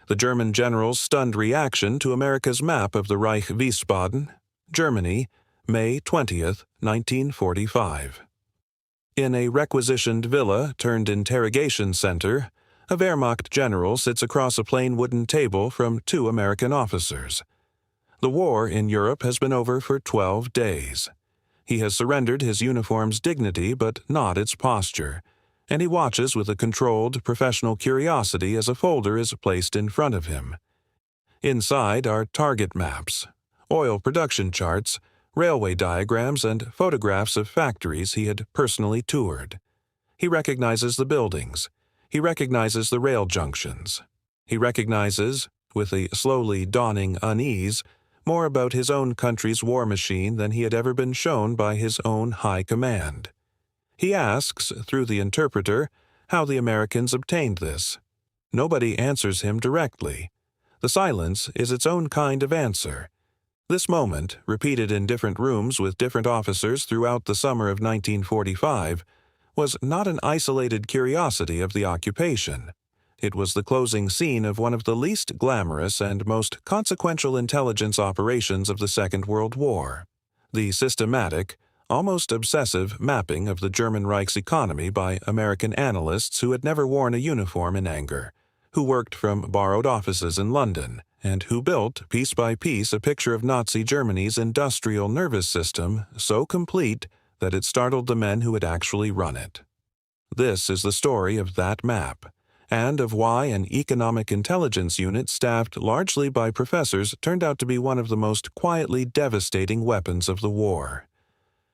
The German general's stunned reaction to America's map of the Reich Wiesbaden, Germany, May 20th, 1945. In a requisitioned villa turned interrogation center, a Wehrmacht general sits across a plain wooden table from two American officers. The war in Europe has been over for 12 days. He has surrendered his uniform's dignity but not its posture, and he watches with a controlled, professional curiosity as a folder is placed in front of him. Inside are target maps, oil production charts, railway diagrams, and photographs of factories he had personally toured. He recognizes the buildings. He recognizes the rail junctions. He recognizes, with a slowly dawning unease, more about his own country's war machine than he had ever been shown by his own high command. He asks, through the interpreter, how the Americans obtained this. Nobody answers him directly. The silence is its own kind of answer. This moment, repeated in different rooms with different officers throughout the summer of 1945, was not an isolated curiosity of the occupation. It was the closing scene of one of the least glamorous and most consequential intelligence operations of the Second World War, the systematic, almost obsessive mapping of the German Reich's economy by American analysts who had never worn a uniform in anger, who worked from borrowed offices in London, and who built, piece by piece, a picture of Nazi Germany's industrial nervous system so complete that it startled the men who had actually run it. This is the story of that map, and of why an economic intelligence unit staffed largely by professors turned out to be one of the most quietly devastating weapons of the war.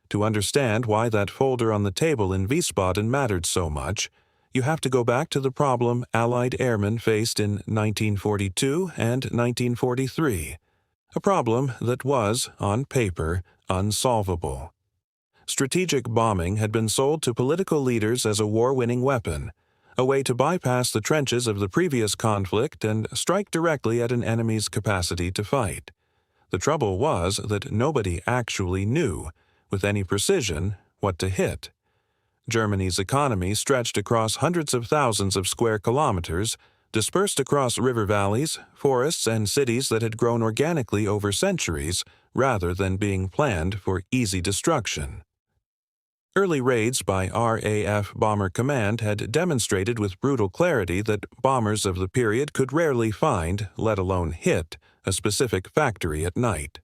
To understand why that folder on the table in Wiesbaden mattered so much, you have to go back to the problem Allied airmen faced in 1942 and 1943, a problem that was, on paper, unsolvable. Strategic bombing had been sold to political leaders as a war-winning weapon, a way to bypass the trenches of the previous conflict and strike directly at an enemy's capacity to fight. The trouble was that nobody actually knew, with any precision, what to hit. Germany's economy stretched across hundreds of thousands of square kilometers, dispersed across river valleys, forests, and cities that had grown organically over centuries rather than being planned for easy destruction. Early raids by RAF Bomber Command had demonstrated with brutal clarity that bombers of the period could rarely find, let alone hit, a specific factory at night.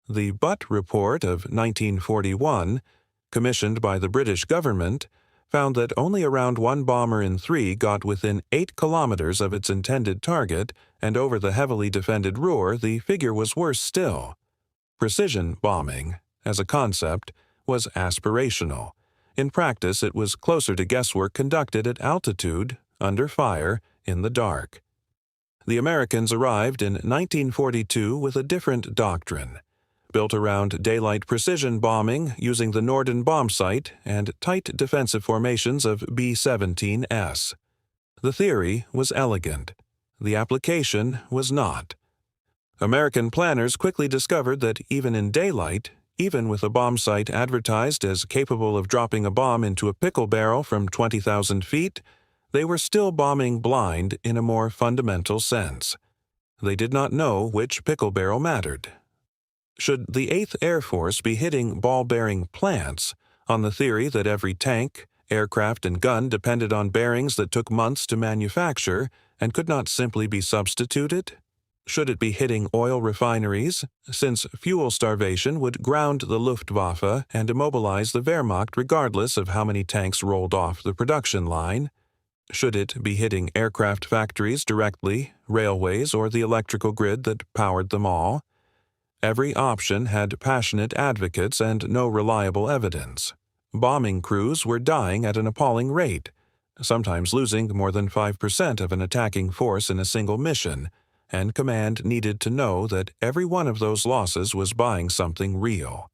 The Butt Report of 1941, commissioned by the British government, found that only around one bomber in 3 got within 8 kilometers of its intended target, and over the heavily defended Ruhr the figure was worse still. Precision bombing, as a concept, was aspirational. In practice, it was closer to guesswork conducted at altitude, under fire, in the dark. The Americans arrived in 1942 with a different doctrine, built around daylight precision bombing using the Norden bomb site and tight defensive formations of B-17S. The theory was elegant. The application was not. American planners quickly discovered that even in daylight, even with a bomb site advertised as capable of dropping a bomb into a pickle barrel from 20,000 feet, they were still bombing blind in a more fundamental sense. They did not know which pickle barrel mattered. Should the 8th Air Force be hitting ball-bearing plants on the theory that every tank, aircraft, and gun depended on bearings that took months to manufacture and could not simply be substituted? Should it be hitting oil refineries, since fuel starvation would ground the Luftwaffe and immobilize the Wehrmacht regardless of how many tanks rolled off the production line? Should it be hitting aircraft factories directly, railways, or the electrical grid that powered them all? Every option had passionate advocates and no reliable evidence. Bombing crews were dying at an appalling rate, sometimes losing more than 5% of an attacking force in a single mission, and command needed to know that every one of those losses was buying something real.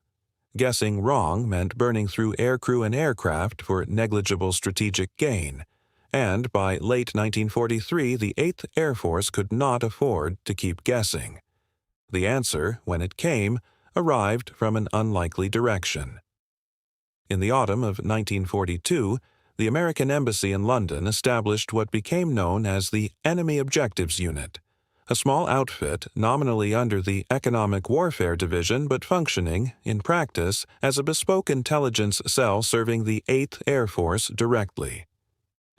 Guessing wrong meant burning through aircrew and aircraft for negligible strategic gain, and by late 1943 the 8th Air Force could not afford to keep guessing. The answer, when it came, arrived from an unlikely direction. In the autumn of 1942, the American Embassy in London established what became known as the Enemy Objectives Unit, a small outfit nominally under the Economic Warfare Division but functioning, in practice, as a bespoke intelligence cell serving the 8th Air Force directly.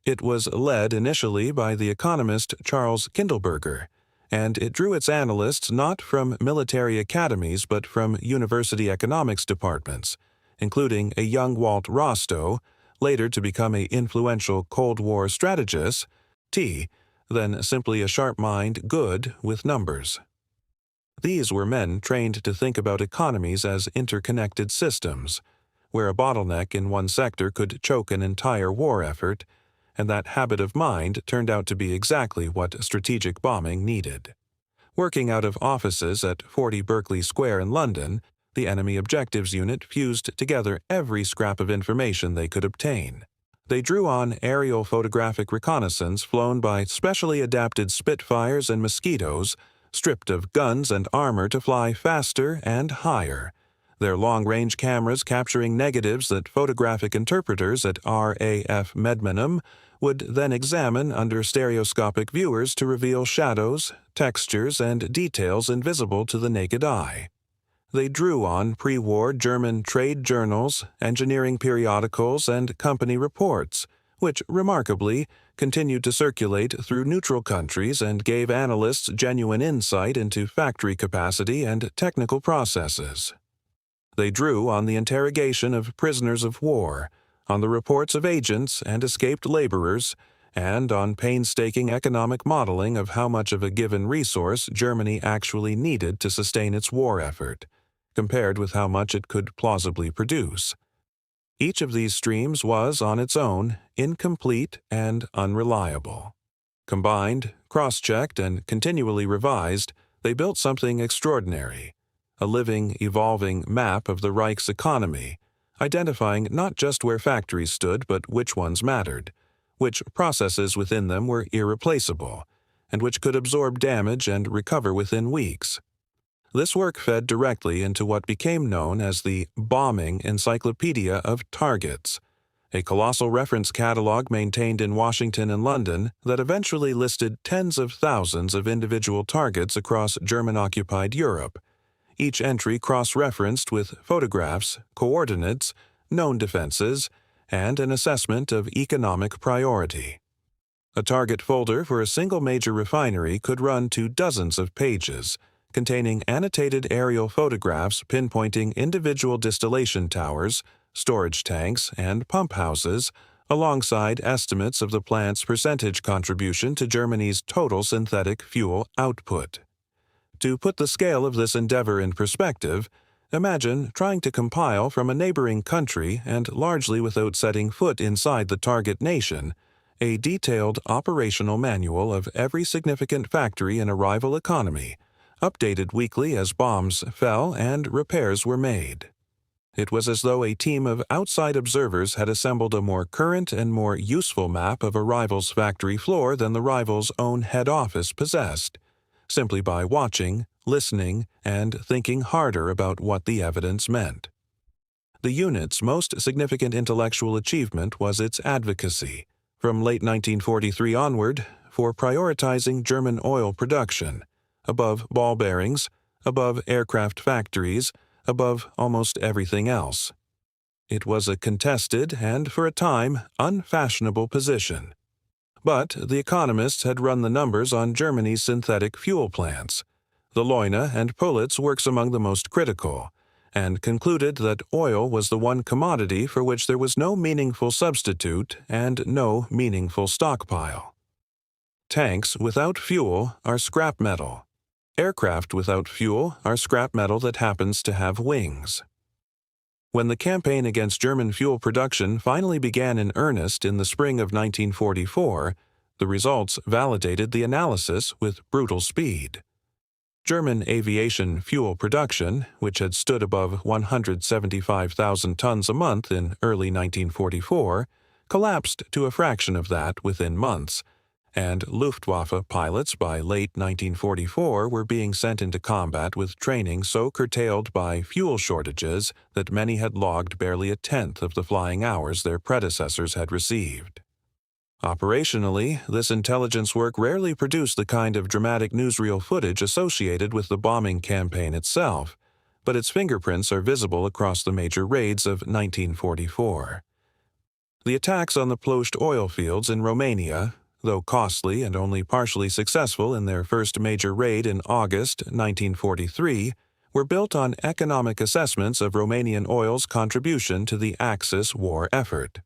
It was led initially by the economist Charles Kindleberger, and it drew its analysts not from military academies but from university economics departments, including a young Walt Rostow, later to become an influential Cold War strategist, then simply a sharp mind good with numbers. These were men trained to think about economies as interconnected systems, where a bottleneck in one sector could choke an entire war effort, and that habit of mind turned out to be exactly what strategic bombing needed. Working out of offices at 40 Berkeley Square in London, the Enemy Objectives Unit fused together every scrap of information they could obtain. They drew on aerial photographic reconnaissance flown by specially adapted Spitfires and Mosquitoes, stripped of guns and armor to fly faster and higher, their long-range cameras capturing negatives that photographic interpreters at RAF Medmenham would then examine under stereoscopic viewers to reveal shadows, textures, and details invisible to the naked eye. They drew on pre-war German trade journals, engineering periodicals, and company reports, which, remarkably, continued to circulate through neutral countries and gave analysts genuine insight into factory capacity and technical processes. They drew on the interrogation of prisoners of war, on the reports of agents and escaped laborers, and on painstaking economic modeling of how much of a given resource Germany actually needed to sustain its war effort, compared with how much it could plausibly produce. Each of these streams was, on its own, incomplete and unreliable. Combined, cross-checked, and continually revised, they built something extraordinary, a living, evolving map of the Reich's economy, identifying not just where factories stood but which ones mattered, which processes within them were irreplaceable, and which could absorb damage and recover within weeks. This work fed directly into what became known as the Bombing Encyclopedia of Targets, a colossal reference catalog maintained in Washington and London that eventually listed tens of thousands of individual targets across German-occupied Europe, each entry cross-referenced with photographs, coordinates, known defenses, and an assessment of economic priority. A target folder for a single major refinery could run to dozens of pages, containing annotated aerial photographs pinpointing individual distillation towers, storage tanks, and pump houses, alongside estimates of the plant's percentage contribution to Germany's total synthetic fuel output. To put the scale of this endeavor in perspective, imagine trying to compile from a neighboring country and largely without setting foot inside the target nation, a detailed operational manual of every significant factory in a rival economy, updated weekly as bombs fell and repairs were made. It was as though a team of outside observers had assembled a more current and more useful map of a rival's factory floor than the rival's own head office possessed, simply by watching, listening, and thinking harder about what the evidence meant. The unit's most significant intellectual achievement was its advocacy, from late 1943 onward, for prioritizing German oil production, above ball bearings, above aircraft factories, above almost everything else. It was a contested and, for a time, unfashionable position. But the economists had run the numbers on Germany's synthetic fuel plants, the Leune and Pulitz works among the most critical, and concluded that oil was the one commodity for which there was no meaningful substitute and no meaningful stockpile. Tanks without fuel are scrap metal. Aircraft without fuel are scrap metal that happens to have wings. When the campaign against German fuel production finally began in earnest in the spring of 1944, the results validated the analysis with brutal speed. German aviation fuel production, which had stood above 175,000 tons a month in early 1944, collapsed to a fraction of that within months, and Luftwaffe pilots by late 1944 were being sent into combat with training so curtailed by fuel shortages that many had logged barely a tenth of the flying hours their predecessors had received. Operationally, this intelligence work rarely produced the kind of dramatic newsreel footage associated with the bombing campaign itself, but its fingerprints are visible across the major raids of 1944. The attacks on the Ploiești oil fields in Romania, though costly and only partially successful in their first major raid in August 1943, were built on economic assessments of Romanian oil's contribution to the Axis war effort.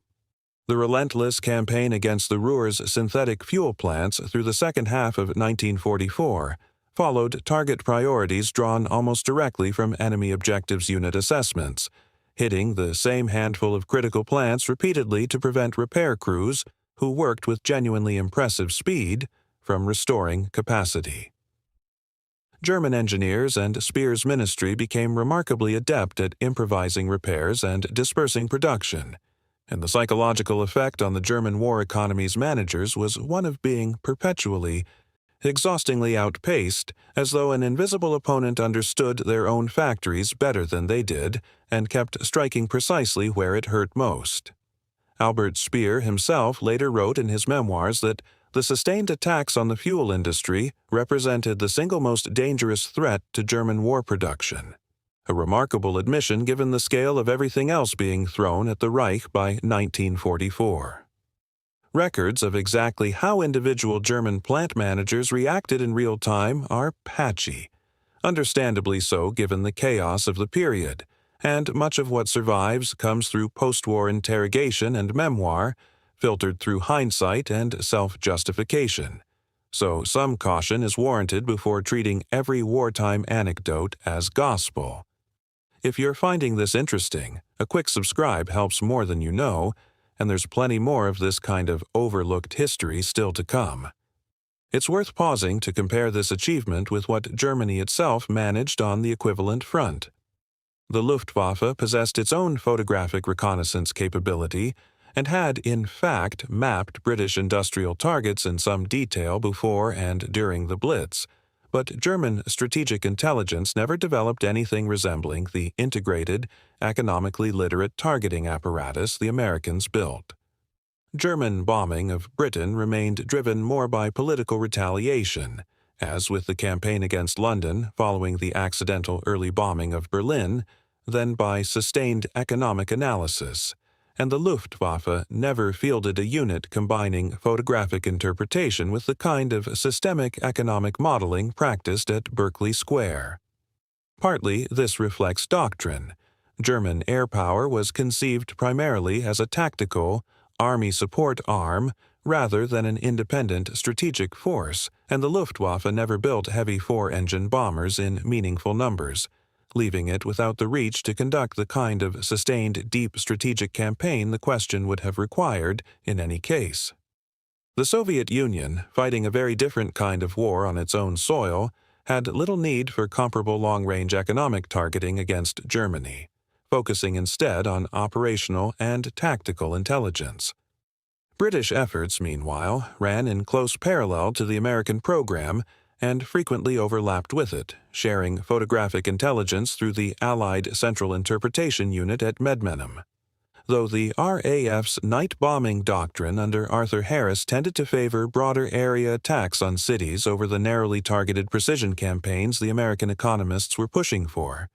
The relentless campaign against the Ruhr's synthetic fuel plants through the second half of 1944 followed target priorities drawn almost directly from enemy objectives unit assessments, hitting the same handful of critical plants repeatedly to prevent repair crews, who worked with genuinely impressive speed, from restoring capacity. German engineers and Speer's ministry became remarkably adept at improvising repairs and dispersing production, and the psychological effect on the German war economy's managers was one of being perpetually, exhaustingly outpaced, as though an invisible opponent understood their own factories better than they did and kept striking precisely where it hurt most. Albert Speer himself later wrote in his memoirs that the sustained attacks on the fuel industry represented the single most dangerous threat to German war production, a remarkable admission given the scale of everything else being thrown at the Reich by 1944. Records of exactly how individual German plant managers reacted in real time are patchy, understandably so given the chaos of the period, and much of what survives comes through post-war interrogation and memoir, filtered through hindsight and self-justification. So some caution is warranted before treating every wartime anecdote as gospel. If you're finding this interesting, a quick subscribe helps more than you know, and there's plenty more of this kind of overlooked history still to come. It's worth pausing to compare this achievement with what Germany itself managed on the equivalent front. The Luftwaffe possessed its own photographic reconnaissance capability and had, in fact, mapped British industrial targets in some detail before and during the Blitz, but German strategic intelligence never developed anything resembling the integrated, economically literate targeting apparatus the Americans built. German bombing of Britain remained driven more by political retaliation, as with the campaign against London following the accidental early bombing of Berlin, than by sustained economic analysis, and the Luftwaffe never fielded a unit combining photographic interpretation with the kind of systemic economic modeling practiced at Berkeley Square. Partly this reflects doctrine. German air power was conceived primarily as a tactical, army support arm rather than an independent strategic force, and the Luftwaffe never built heavy four-engine bombers in meaningful numbers, leaving it without the reach to conduct the kind of sustained deep strategic campaign the question would have required in any case. The Soviet Union, fighting a very different kind of war on its own soil, had little need for comparable long-range economic targeting against Germany, focusing instead on operational and tactical intelligence. British efforts, meanwhile, ran in close parallel to the American program and frequently overlapped with it, sharing photographic intelligence through the Allied Central Interpretation Unit at Medmenham. Though the RAF's night bombing doctrine under Arthur Harris tended to favor broader area attacks on cities over the narrowly targeted precision campaigns the American economists were pushing for,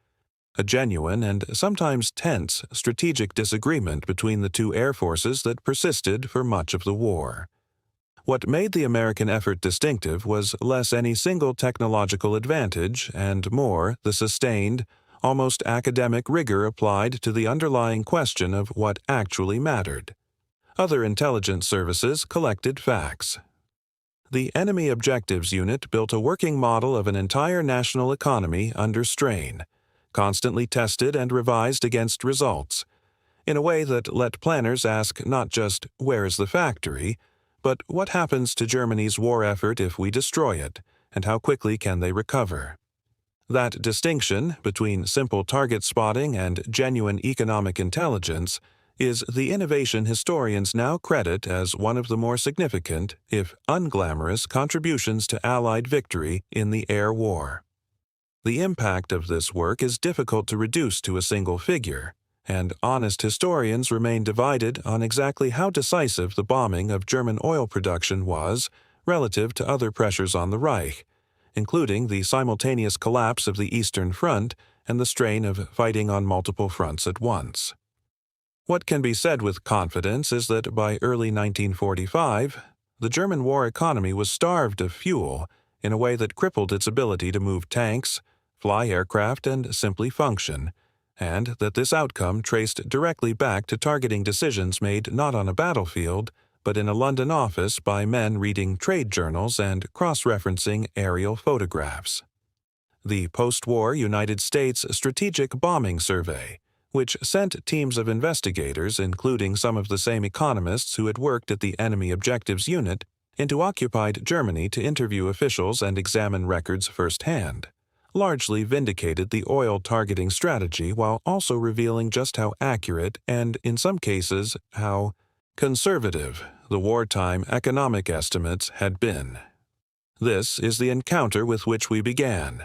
a genuine and sometimes tense strategic disagreement between the two air forces that persisted for much of the war. What made the American effort distinctive was less any single technological advantage and more the sustained, almost academic rigor applied to the underlying question of what actually mattered. Other intelligence services collected facts. The Enemy Objectives Unit built a working model of an entire national economy under strain, constantly tested and revised against results, in a way that let planners ask not just, where is the factory, but what happens to Germany's war effort if we destroy it, and how quickly can they recover? That distinction between simple target spotting and genuine economic intelligence is the innovation historians now credit as one of the more significant, if unglamorous, contributions to Allied victory in the air war. The impact of this work is difficult to reduce to a single figure, and honest historians remain divided on exactly how decisive the bombing of German oil production was relative to other pressures on the Reich, including the simultaneous collapse of the Eastern Front and the strain of fighting on multiple fronts at once. What can be said with confidence is that by early 1945, the German war economy was starved of fuel in a way that crippled its ability to move tanks, fly aircraft, and simply function, and that this outcome traced directly back to targeting decisions made not on a battlefield, but in a London office by men reading trade journals and cross-referencing aerial photographs. The post-war United States Strategic Bombing Survey, which sent teams of investigators, including some of the same economists who had worked at the Enemy Objectives Unit, into occupied Germany to interview officials and examine records firsthand, largely vindicated the oil targeting strategy while also revealing just how accurate and, in some cases, how conservative the wartime economic estimates had been. This is the encounter with which we began.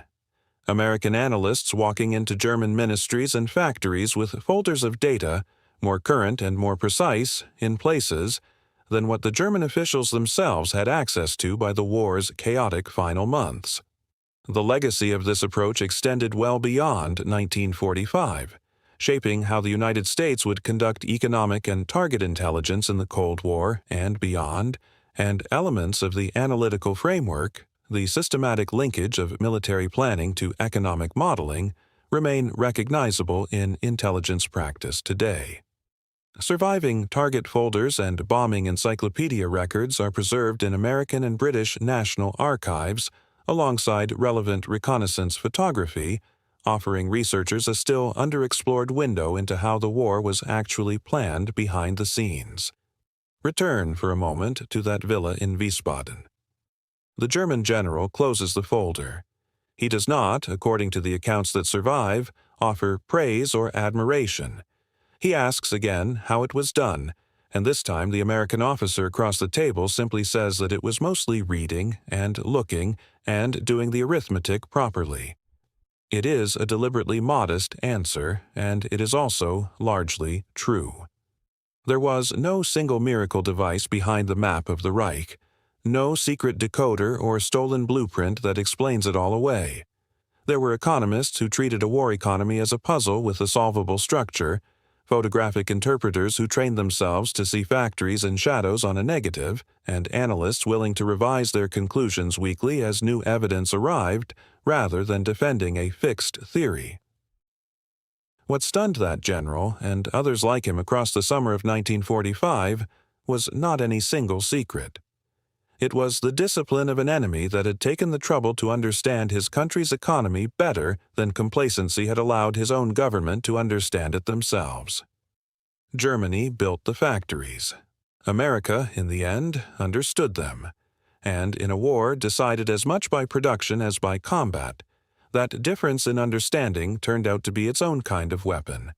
American analysts walking into German ministries and factories with folders of data, more current and more precise, in places, than what the German officials themselves had access to by the war's chaotic final months. The legacy of this approach extended well beyond 1945, shaping how the United States would conduct economic and target intelligence in the Cold War and beyond, and elements of the analytical framework, the systematic linkage of military planning to economic modeling, remain recognizable in intelligence practice today. Surviving target folders and bombing encyclopedia records are preserved in American and British national archives, alongside relevant reconnaissance photography, offering researchers a still underexplored window into how the war was actually planned behind the scenes. Return for a moment to that villa in Wiesbaden. The German general closes the folder. He does not, according to the accounts that survive, offer praise or admiration. He asks again how it was done, and this time the American officer across the table simply says that it was mostly reading and looking and doing the arithmetic properly. It is a deliberately modest answer, and it is also largely true. There was no single miracle device behind the map of the Reich, no secret decoder or stolen blueprint that explains it all away. There were economists who treated a war economy as a puzzle with a solvable structure, photographic interpreters who trained themselves to see factories and shadows on a negative, and analysts willing to revise their conclusions weekly as new evidence arrived, rather than defending a fixed theory. What stunned that general, and others like him across the summer of 1945, was not any single secret. It was the discipline of an enemy that had taken the trouble to understand his country's economy better than complacency had allowed his own government to understand it themselves. Germany built the factories. America, in the end, understood them, and in a war decided as much by production as by combat, that difference in understanding turned out to be its own kind of weapon,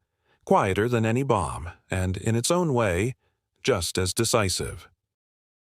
quieter than any bomb, and in its own way, just as decisive.